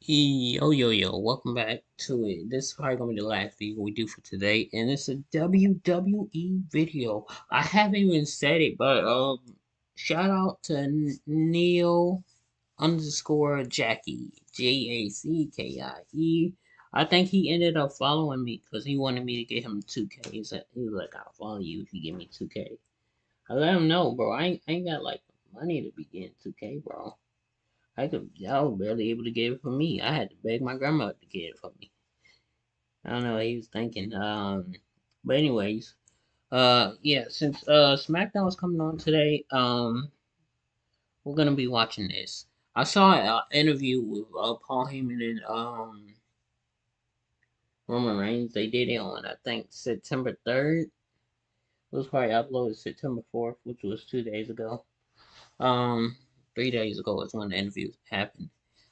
Yo, welcome back to it. This is probably gonna be the last video we do for today, and it's a WWE video. I haven't even said it, but shout out to Neil underscore Jackie, Jackie. I think he ended up following me because he wanted me to get him 2K. He was like, I'll follow you if you give me 2K. I let him know, bro. I ain't got like money to be getting 2K, bro. Y'all barely able to get it for me. I had to beg my grandma to get it for me. I don't know what he was thinking. But anyways, yeah, since SmackDown is coming on today, we're gonna be watching this. I saw an interview with Paul Heyman and Roman Reigns. They did it on I think September 3rd. It was probably uploaded September 4th, which was 2 days ago. 3 days ago is when the interview happened.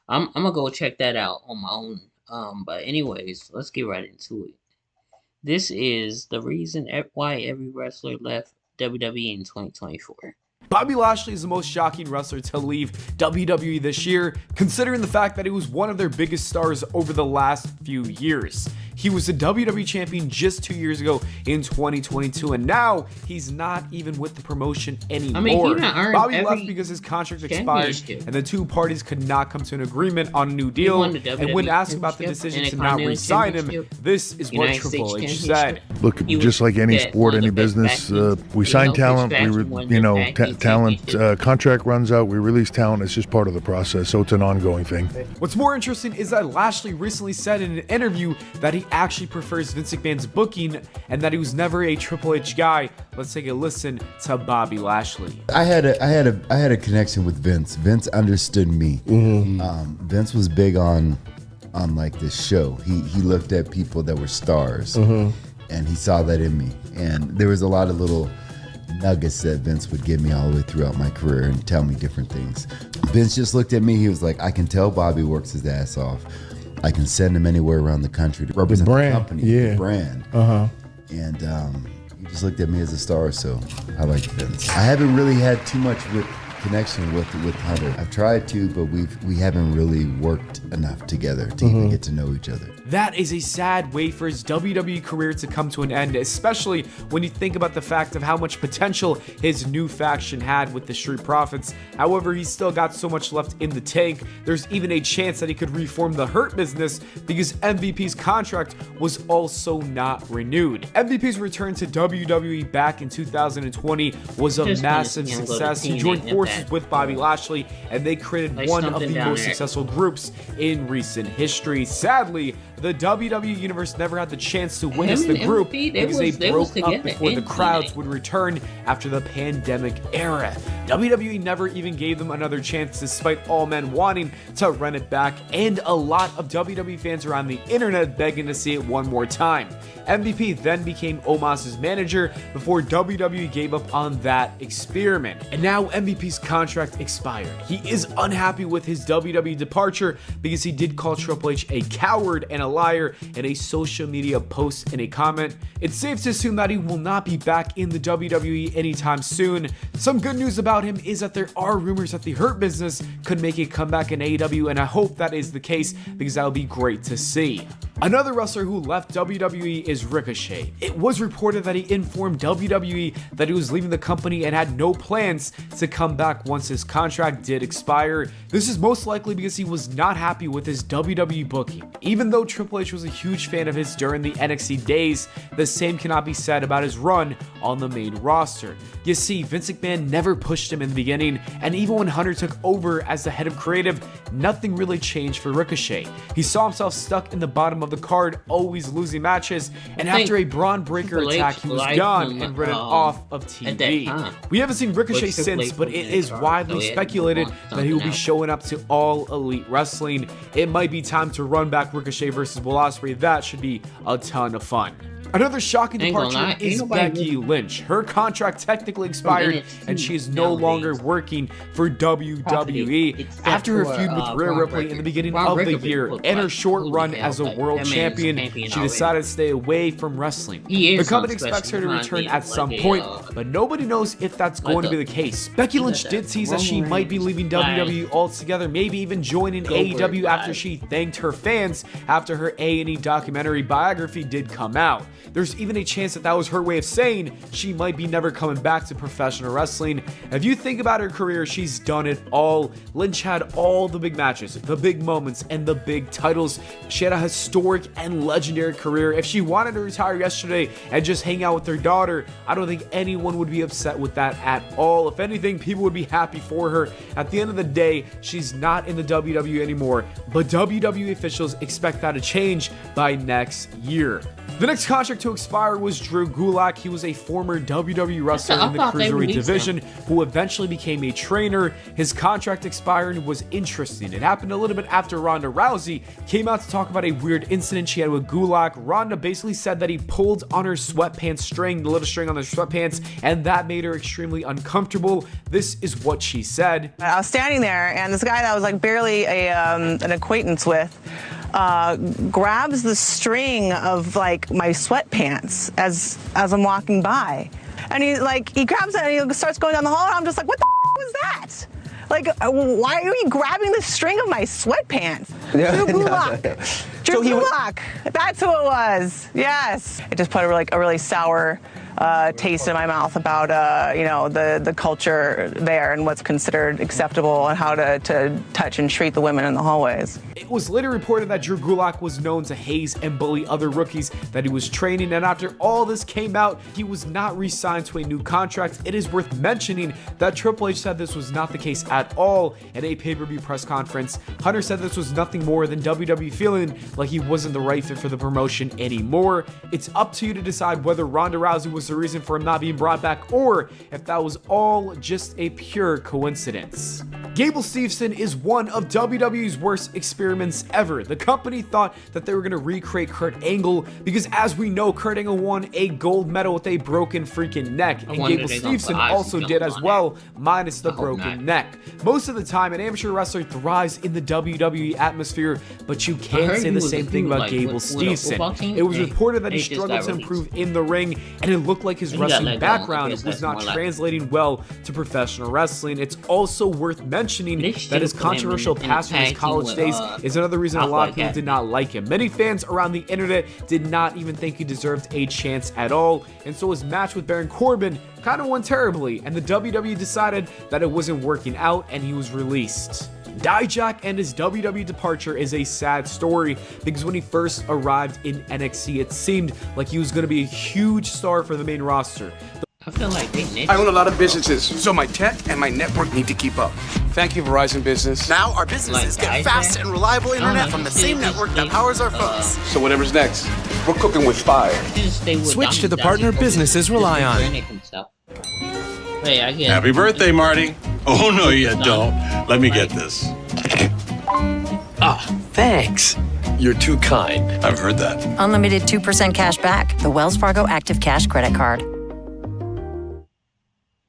I'm gonna go check that out on my own. But anyways, let's get right into it. This is the reason why every wrestler left WWE in 2024. Bobby Lashley is the most shocking wrestler to leave WWE this year, considering the fact that he was one of their biggest stars over the last few years. He was the WWE champion just 2 years ago in 2022, and now he's not even with the promotion anymore. Bobby left because his contract expired, and the two parties could not come to an agreement on a new deal. And when asked about the decision to not re-sign him, this is what Triple H said. Look, just like any sport, any business, we sign talent, talent contract runs out, we release talent. It's just part of the process, so it's an ongoing thing. What's more interesting is that Lashley recently said in an interview that he actually prefers Vince McMahon's booking and that he was never a Triple H guy. Let's take a listen to Bobby Lashley. I had a connection with Vince. Vince understood me. Vince was big on like this show. He looked at people that were stars, and he saw that in me. And there was a lot of little nuggets that Vince would give me all the way throughout my career and tell me different things. Vince just looked at me. He was like, I can tell Bobby works his ass off. I can send him anywhere around the country to represent the company, the brand. And he just looked at me as a star, so I like Vince. I haven't really had too much connection with Hunter. I've tried to, but we haven't really worked enough together to even get to know each other. That is a sad way for his WWE career to come to an end, especially when you think about the fact of how much potential his new faction had with the Street Profits. However, he's still got so much left in the tank. There's even a chance that he could reform the Hurt Business because MVP's contract was also not renewed. MVP's return to WWE back in 2020 was a massive success. He joined forces with Bobby Lashley, and they created one of the most successful groups in recent history. Sadly, the WWE Universe never had the chance to witness the group because they broke up before the crowds would return after the pandemic era. WWE never even gave them another chance despite all men wanting to run it back, and a lot of WWE fans are on the internet begging to see it one more time. MVP then became Omos's manager before WWE gave up on that experiment. And now MVP's contract expired. He is unhappy with his WWE departure because he did call Triple H a coward and a liar in a social media post and a comment. It's safe to assume that he will not be back in the WWE anytime soon. Some good news about him is that there are rumors that the Hurt Business could make a comeback in AEW, and I hope that is the case because that would be great to see. Another wrestler who left WWE is Ricochet. It was reported that he informed WWE that he was leaving the company and had no plans to come back once his contract did expire. This is most likely because he was not happy with his WWE booking. Even though Triple H was a huge fan of his during the NXT days, the same cannot be said about his run on the main roster. You see, Vince McMahon never pushed him in the beginning, and even when Hunter took over as the head of creative, nothing really changed for Ricochet. He saw himself stuck in the bottom of the card, always losing matches, and after a Braun Breaker attack, he was gone and written off of TV. We haven't seen Ricochet since, but it is widely speculated that he will be showing up to All Elite Wrestling. It might be time to run back Ricochet versus Will Ospreay. That should be a ton of fun. Another shocking departure is Becky Lynch. Her contract technically expired, and she is no longer working for WWE after her feud with Rhea Ripley in the beginning of the year and her short run as a World world That man's champion, champion she already. decided to stay away from wrestling. He is The company something expects her to special. return Reminds me at of some like a, point, but nobody knows if that's going to be the case. Becky got Lynch that did tease that she Roman might be leaving flag. WWE altogether, maybe even joining Goldberg AEW after flag. she thanked her fans after her A&E documentary biography did come out. There's even a chance that was her way of saying she might be never coming back to professional wrestling. If you think about her career, she's done it all. Lynch had all the big matches, the big moments, and the big titles. She had a historic and legendary career. If she wanted to retire yesterday and just hang out with her daughter, I don't think anyone would be upset with that at all. If anything, people would be happy for her. At the end of the day, she's not in the WWE anymore, but WWE officials expect that to change by next year. The next contract to expire was Drew Gulak. He was a former WWE wrestler in the Cruiserweight division who eventually became a trainer. His contract expiring was interesting. It happened a little bit after Ronda Rousey came out to talk about a weird incident she had with Gulak. Ronda basically said that he pulled on her sweatpants string, the little string on their sweatpants, and that made her extremely uncomfortable. This is what she said. I was standing there, and this guy that I was like barely an acquaintance with grabs the string of like my sweatpants as I'm walking by, and he grabs it and he starts going down the hall, and I'm just like, what the was that? Like, why are you grabbing the string of my sweatpants? Drew Gulak. Drew Gulak. That's who it was. Yes. It just put a really sour taste in my mouth about the culture there and what's considered acceptable and how to touch and treat the women in the hallways. It was later reported that Drew Gulak was known to haze and bully other rookies that he was training, and after all this came out, he was not re-signed to a new contract. It is worth mentioning that Triple H said this was not the case at all at a pay-per-view press conference. Hunter said this was nothing more than WWE feeling like he wasn't the right fit for the promotion anymore. It's up to you to decide whether Ronda Rousey was the reason for him not being brought back, or if that was all just a pure coincidence. Gable Steveson is one of WWE's worst experiments ever. The company thought that they were going to recreate Kurt Angle because, as we know, Kurt Angle won a gold medal with a broken freaking neck, and Gable Steveson also did as well, minus the broken neck. Most of the time, an amateur wrestler thrives in the WWE atmosphere, but you can't say the same thing about Gable Steveson. It was reported that he struggled to improve in the ring, and it looked like his wrestling background was not translating well to professional wrestling. It's also worth mentioning that his controversial past from his college days is another reason a lot of people did not like him. Many fans around the internet did not even think he deserved a chance at all, and so his match with Baron Corbin kind of went terribly, and the WWE decided that it wasn't working out, and he was released. Dijak and his WWE departure is a sad story because when he first arrived in NXT, it seemed like he was going to be a huge star for the main roster. I feel like they I own a lot of businesses, so my tech and my network need to keep up. Thank you, Verizon Business. Now our businesses get fast and reliable internet from the same network that powers our phones. So whatever's next, we're cooking with fire. Switch to the partner businesses rely on. Wait, I get Happy birthday, Marty. Oh, no, you don't. Let me get this. Thanks. You're too kind. I've heard that. Unlimited 2% cash back. The Wells Fargo Active Cash Credit Card.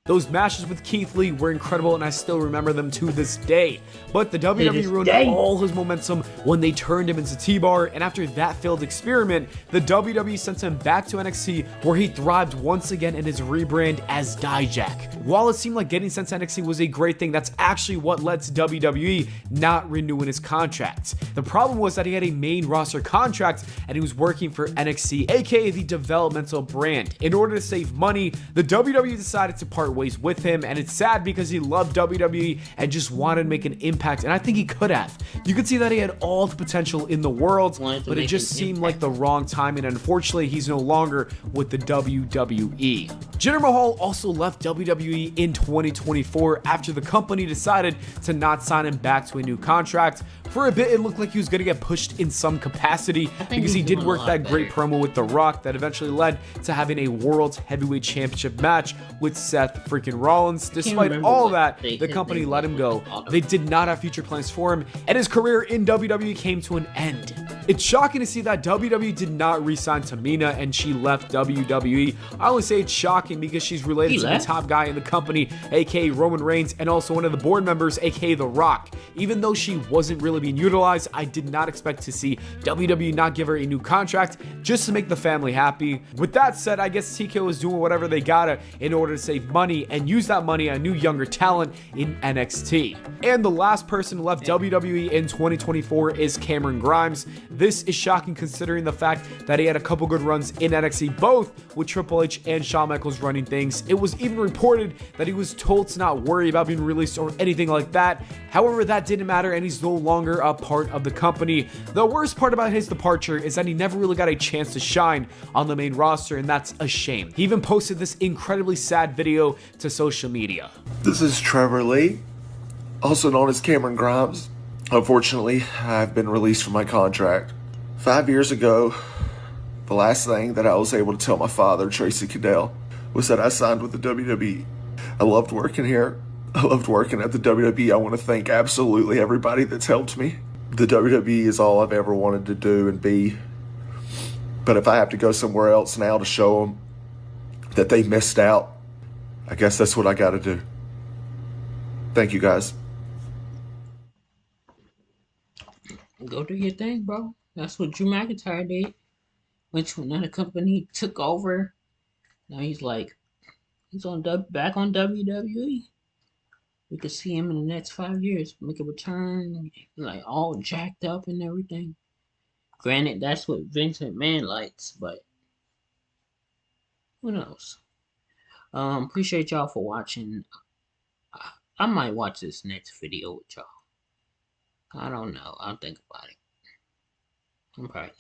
Those matches with Keith Lee were incredible, and I still remember them to this day. But the WWE ruined all his momentum when they turned him into T-Bar, and after that failed experiment, the WWE sent him back to NXT, where he thrived once again in his rebrand as Dijak. While it seemed like getting sent to NXT was a great thing, that's actually what led to WWE not renewing his contract. The problem was that he had a main roster contract, and he was working for NXT, aka the developmental brand. In order to save money, the WWE decided to part ways with him, and it's sad because he loved WWE and just wanted to make an impact, and I think he could have. You could see that he had all the potential in the world, but it just seemed like the wrong timing, and unfortunately he's no longer with the WWE. Jinder Mahal also left WWE in 2024 after the company decided to not sign him back to a new contract. For a bit, it looked like he was going to get pushed in some capacity because he did work that great promo with The Rock that eventually led to having a World Heavyweight Championship match with Seth freaking Rollins. Despite all that, the company let him go. They did not have future plans for him, and his career in WWE came to an end. It's shocking to see that WWE did not re-sign Tamina and she left WWE. I only say it's shocking because she's related to the top guy in the company, aka Roman Reigns, and also one of the board members, aka The Rock. Even though she wasn't really being utilized, I did not expect to see WWE not give her a new contract just to make the family happy. With that said, I guess TKO is doing whatever they gotta in order to save money and use that money on new younger talent in NXT. And the last person who left WWE in 2024 is Cameron Grimes. This is shocking considering the fact that he had a couple good runs in NXT, both with Triple H and Shawn Michaels running things. It was even reported that he was told to not worry about being released or anything like that. However, that didn't matter and he's no longer a part of the company. The worst part about his departure is that he never really got a chance to shine on the main roster, and that's a shame. He even posted this incredibly sad video to social media. This is Trevor Lee, also known as Cameron Grimes. Unfortunately, I've been released from my contract. 5 years ago, the last thing that I was able to tell my father, Tracy Cadell, was that I signed with the WWE. I loved working here. I loved working at the WWE. I want to thank absolutely everybody that's helped me. The WWE is all I've ever wanted to do and be. But if I have to go somewhere else now to show them that they missed out, I guess that's what I got to do. Thank you, guys. Go do your thing, bro. That's what Drew McIntyre did. Went to another company, took over. Now he's back on WWE. We could see him in the next 5 years make a return, like all jacked up and everything. Granted, that's what Vince McMahon likes, but who knows? Appreciate y'all for watching. I might watch this next video with y'all. I don't know. I'll think about it. I'm probably not.